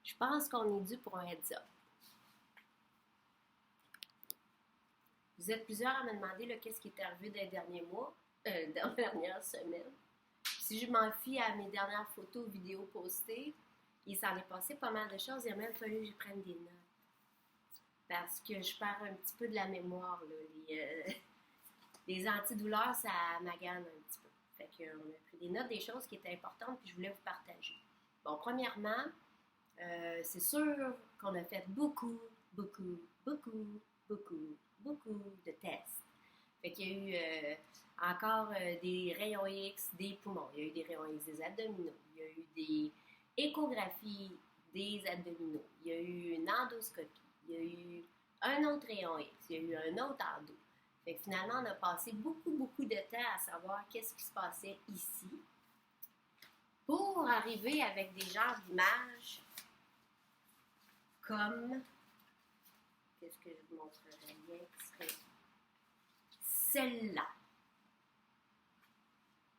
Je pense qu'on est dû pour un heads-up. Vous êtes plusieurs à me demander qu'est-ce qui est arrivé dans les derniers mois, dans les dernières semaines. Si je m'en fie à mes dernières photos, vidéos postées, il s'en est passé pas mal de choses. Il a même fallu que je prenne des notes. Parce que je perds un petit peu de la mémoire. Là. Les antidouleurs, ça magane un petit peu. Fait qu'on a pris des notes des choses qui étaient importantes puis je voulais vous partager. Bon, premièrement, c'est sûr qu'on a fait beaucoup de tests. Fait qu'il y a eu encore des rayons X des poumons, il y a eu des rayons X des abdominaux, il y a eu des échographies des abdominaux, il y a eu une endoscopie, il y a eu un autre rayon X, il y a eu un autre endo. Fait que finalement, on a passé beaucoup de temps à savoir qu'est-ce qui se passait ici pour arriver avec des genres d'images comme, qu'est-ce que je vous montrerais bien qui serait celle-là.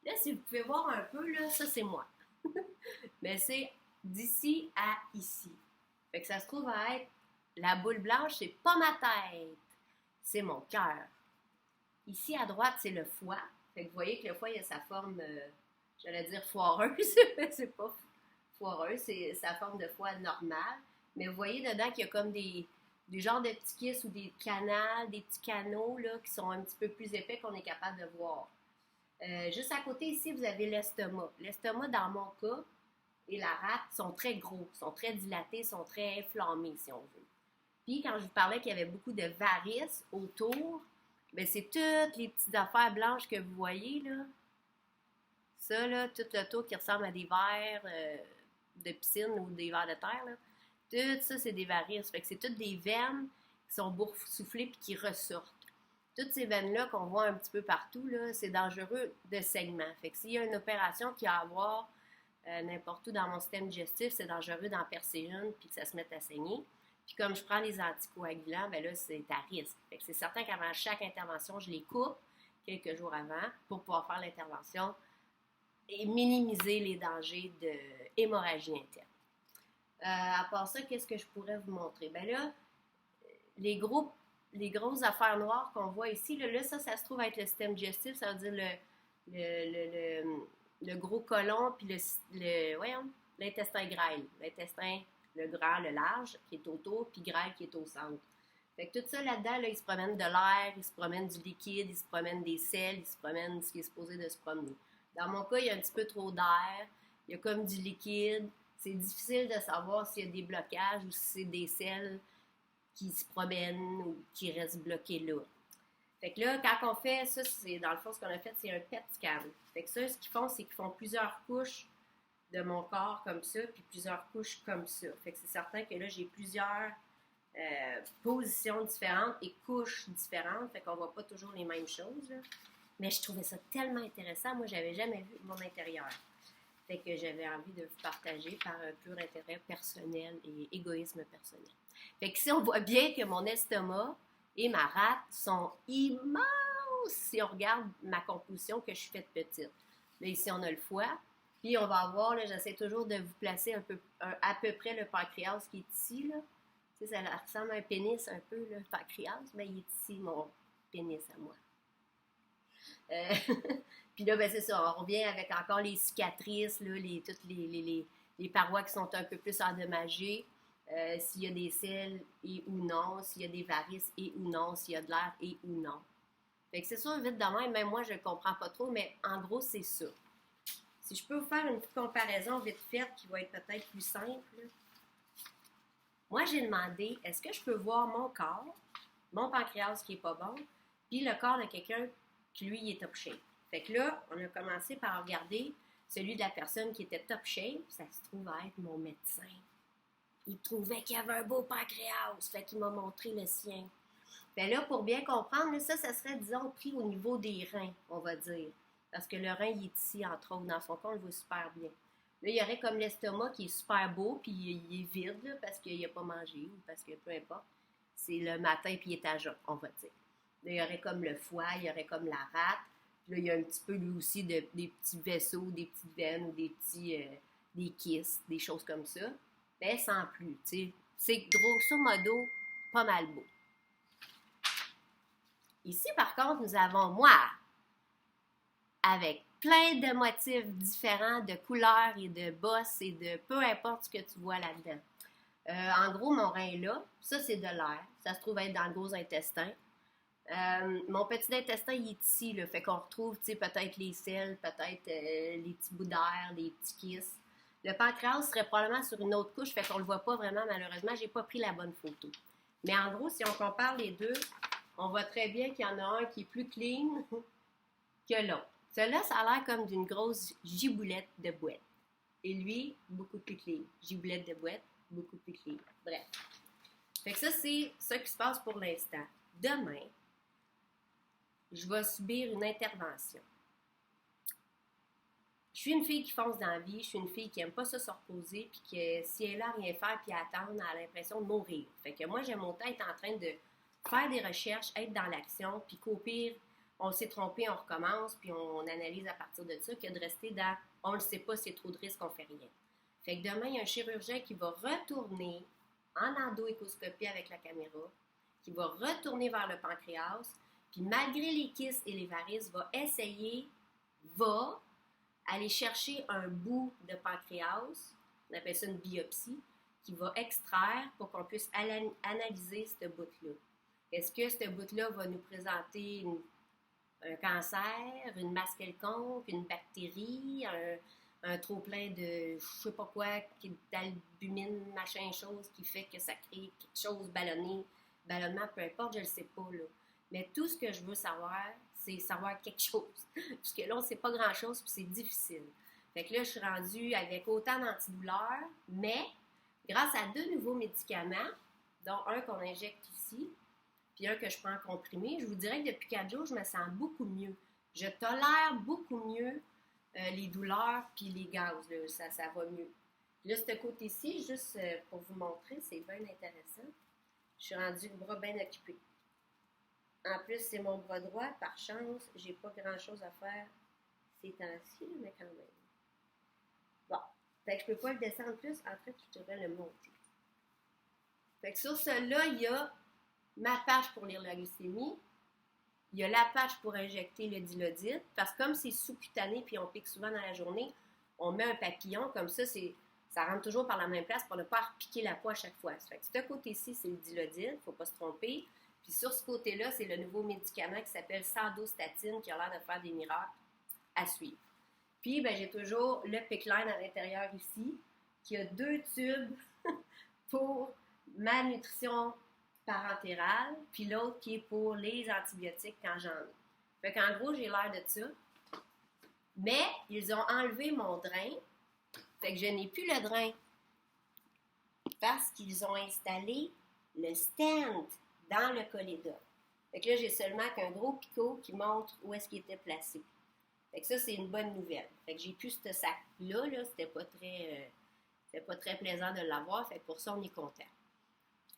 Là, si vous pouvez voir un peu, là, ça c'est moi. Mais c'est d'ici à ici. Fait que ça se trouve à être la boule blanche, c'est pas ma tête, c'est mon cœur. Ici à droite, c'est le foie. Fait que vous voyez que le foie, il a sa forme, j'allais dire foireuse, mais c'est pas foireuse, c'est sa forme de foie normale. Mais vous voyez dedans qu'il y a comme des genres de petits kystes ou des canals, des petits canaux là, qui sont un petit peu plus épais qu'on est capable de voir. Juste à côté ici, vous avez l'estomac. L'estomac, dans mon cas, et la rate sont très gros, sont très dilatés, sont très inflammés, si on veut. Puis, quand je vous parlais qu'il y avait beaucoup de varices autour, bien, c'est toutes les petites affaires blanches que vous voyez, là. Ça, là, tout le tour qui ressemble à des vers de piscine ou des vers de terre, là. Tout ça, c'est des varices. Fait que c'est toutes des veines qui sont boursouflées puis qui ressortent. Toutes ces veines-là qu'on voit un petit peu partout, là, c'est dangereux de saignement. Fait que s'il y a une opération qui a à voir n'importe où dans mon système digestif, c'est dangereux d'en percer une puis que ça se mette à saigner. Puis comme je prends les anticoagulants, bien là, c'est à risque. Fait que c'est certain qu'avant chaque intervention, je les coupe quelques jours avant pour pouvoir faire l'intervention et minimiser les dangers de hémorragie interne. À part ça, qu'est-ce que je pourrais vous montrer? Bien là, les grosses affaires noires qu'on voit ici, là, ça se trouve être le système digestif, ça veut dire le gros côlon, puis l'intestin grêle. L'intestin, le grand, le large, qui est autour, puis grêle, qui est au centre. Fait que tout ça là-dedans, là, il se promène de l'air, il se promène du liquide, il se promène des sels, il se promène ce qui est supposé de se promener. Dans mon cas, il y a un petit peu trop d'air, il y a comme du liquide. C'est difficile de savoir s'il y a des blocages ou si c'est des sels qui se promènent ou qui restent bloqués là. Fait que là, quand on fait ça, c'est dans le fond, ce qu'on a fait, c'est un PET scan. Fait que ça, ce qu'ils font, c'est qu'ils font plusieurs couches de mon corps comme ça, puis plusieurs couches comme ça. Fait que c'est certain que là, j'ai plusieurs positions différentes et couches différentes. Fait qu'on voit pas toujours les mêmes choses, là. Mais je trouvais ça tellement intéressant. Moi, j'avais jamais vu mon intérieur. Fait que j'avais envie de vous partager par un pur intérêt personnel et égoïsme personnel. Fait que si on voit bien que mon estomac et ma rate sont immenses si on regarde ma composition que je suis faite petite. Là, ici, on a le foie. Puis, on va avoir, là, j'essaie toujours de vous placer à peu près le pancréas qui est ici, là. Tu sais, ça ressemble à un pénis un peu, là, le pancréas, mais il est ici, mon pénis à moi. Puis là, ben c'est ça, on revient avec encore les cicatrices, là, toutes les parois qui sont un peu plus endommagées, s'il y a des selles et ou non, s'il y a des varices et ou non, s'il y a de l'air et ou non. Fait que c'est sûr, vite de même moi je ne comprends pas trop, mais en gros, c'est ça. Si je peux vous faire une petite comparaison vite faite qui va être peut-être plus simple, là. Moi, j'ai demandé, est-ce que je peux voir mon corps, mon pancréas qui n'est pas bon, puis le corps de quelqu'un qui, lui, il est top shape. Fait que là, on a commencé par regarder celui de la personne qui était top shape. Ça se trouve à être mon médecin. Il trouvait qu'il avait un beau pancréas. Fait qu'il m'a montré le sien. Bien là, pour bien comprendre, là, ça serait, disons, pris au niveau des reins, on va dire. Parce que le rein, il est ici, entre autres, dans son corps, on le voit super bien. Là, il y aurait comme l'estomac qui est super beau, puis il est vide, là, parce qu'il n'a pas mangé, ou parce que peu importe. C'est le matin, puis il est à jeun, on va dire. Là, il y aurait comme le foie, il y aurait comme la rate. Puis là, il y a un petit peu, lui aussi, des petits vaisseaux, des petites veines, des petits des kystes, des choses comme ça. mais sans plus, tu sais. C'est grosso modo pas mal beau. Ici, par contre, nous avons moi, avec plein de motifs différents, de couleurs et de bosses et de peu importe ce que tu vois là-dedans. En gros, mon rein là, ça c'est de l'air. Ça se trouve être dans le gros intestin. Mon petit intestin, il est ici, là, fait qu'on retrouve, tu sais, peut-être les selles, peut-être les petits bouts d'air, les petits kisses. Le pancréas serait probablement sur une autre couche, fait qu'on le voit pas vraiment, malheureusement, j'ai pas pris la bonne photo. Mais en gros, si on compare les deux, on voit très bien qu'il y en a un qui est plus clean que l'autre. Celui-là, ça a l'air comme d'une grosse giboulette de boîte. Et lui, beaucoup plus clean. Giboulette de boîte, beaucoup plus clean. Bref. Fait que ça, c'est ce qui se passe pour l'instant. Demain, je vais subir une intervention. Je suis une fille qui fonce dans la vie, je suis une fille qui n'aime pas ça se reposer, puis que si elle a rien faire puis attendre, elle a l'impression de mourir. Fait que moi, j'aime autant être en train de faire des recherches, être dans l'action, puis qu'au pire, on s'est trompé, on recommence, puis on analyse à partir de ça, que de rester dans on ne sait pas, c'est trop de risques, on fait rien. Fait que demain, il y a un chirurgien qui va retourner en endoécoscopie avec la caméra, qui va retourner vers le pancréas, puis malgré les kystes et les varices, va aller chercher un bout de pancréas, on appelle ça une biopsie, qui va extraire pour qu'on puisse analyser ce bout-là. Est-ce que ce bout-là va nous présenter un cancer, une masse quelconque, une bactérie, un trop-plein de je sais pas quoi, d'albumine, machin chose, qui fait que ça crée quelque chose ballonnement, peu importe, je le sais pas, là. Mais tout ce que je veux savoir, c'est savoir quelque chose. Puisque là, on ne sait pas grand-chose, puis c'est difficile. Fait que là, je suis rendue avec autant d'antidouleurs, mais grâce à 2 nouveaux médicaments, dont un qu'on injecte ici, puis un que je prends en comprimé, je vous dirais que depuis 4 jours, je me sens beaucoup mieux. Je tolère beaucoup mieux les douleurs puis les gaz, là, ça va mieux. Puis là, ce côté-ci, juste pour vous montrer, c'est bien intéressant. Je suis rendue le bras bien occupé. En plus, c'est mon bras droit. Par chance, j'ai pas grand-chose à faire ces temps-ci, mais quand même. Bon. Fait que je peux pas le descendre plus. En fait, je devrais le monter. Fait que sur celui-là, il y a ma patch pour lire la glycémie. Il y a la patch pour injecter le dilodite. Parce que comme c'est sous-cutané puis on pique souvent dans la journée, on met un papillon. Comme ça, ça rentre toujours par la même place pour ne pas repiquer la peau à chaque fois. Fait que ce côté-ci, c'est le dilodite. Il ne faut pas se tromper. Puis sur ce côté-là, c'est le nouveau médicament qui s'appelle Sandostatine qui a l'air de faire des miracles à suivre. Puis, ben, j'ai toujours le PICC-Line à l'intérieur ici, qui a 2 tubes pour ma nutrition parentérale, puis l'autre qui est pour les antibiotiques quand j'en ai. Fait qu'en gros, j'ai l'air de ça. Mais, ils ont enlevé mon drain, fait que je n'ai plus le drain. Parce qu'ils ont installé le stand dans le cholédome. Fait que là, j'ai seulement qu'un gros picot qui montre où est-ce qu'il était placé. Fait que ça, c'est une bonne nouvelle. Fait que j'ai plus ce sac-là, là, c'était pas très plaisant de l'avoir, fait que pour ça, on est content.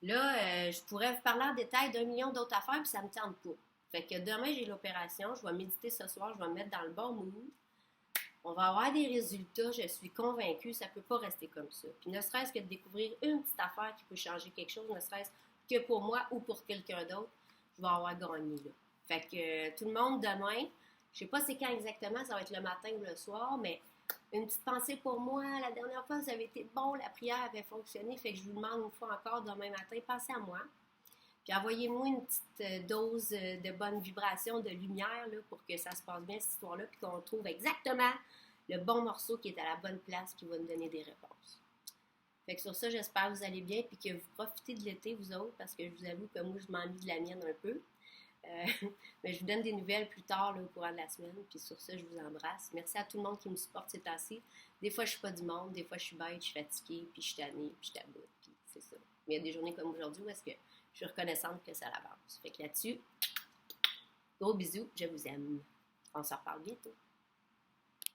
Là, je pourrais vous parler en détail d'1 million d'autres affaires, puis ça me tente pas. Fait que demain, j'ai l'opération, je vais méditer ce soir, je vais me mettre dans le bon mood. On va avoir des résultats, je suis convaincue, ça peut pas rester comme ça. Puis ne serait-ce que de découvrir une petite affaire qui peut changer quelque chose, ne serait-ce que pour moi ou pour quelqu'un d'autre, je vais avoir gagné là. Fait que tout le monde demain, je sais pas c'est quand exactement, ça va être le matin ou le soir, mais une petite pensée pour moi. La dernière fois, vous avez été bon, la prière avait fonctionné, fait que je vous demande une fois encore demain matin, pensez à moi. Puis envoyez-moi une petite dose de bonne vibration, de lumière, là, pour que ça se passe bien cette histoire-là, puis qu'on trouve exactement le bon morceau qui est à la bonne place, qui va nous donner des réponses. Fait que sur ça, j'espère que vous allez bien, puis que vous profitez de l'été, vous autres, parce que je vous avoue que moi, je m'ennuie de la mienne un peu. Mais je vous donne des nouvelles plus tard là, au courant de la semaine. Puis sur ça, je vous embrasse. Merci à tout le monde qui me supporte ces temps-ci. Des fois, je suis pas du monde. Des fois, je suis bête, je suis fatiguée, puis je suis tannée, puis je t'aboute. Puis c'est ça. Mais il y a des journées comme aujourd'hui où est-ce que je suis reconnaissante que ça avance. Fait que là-dessus, gros bisous, je vous aime. On se reparle bientôt.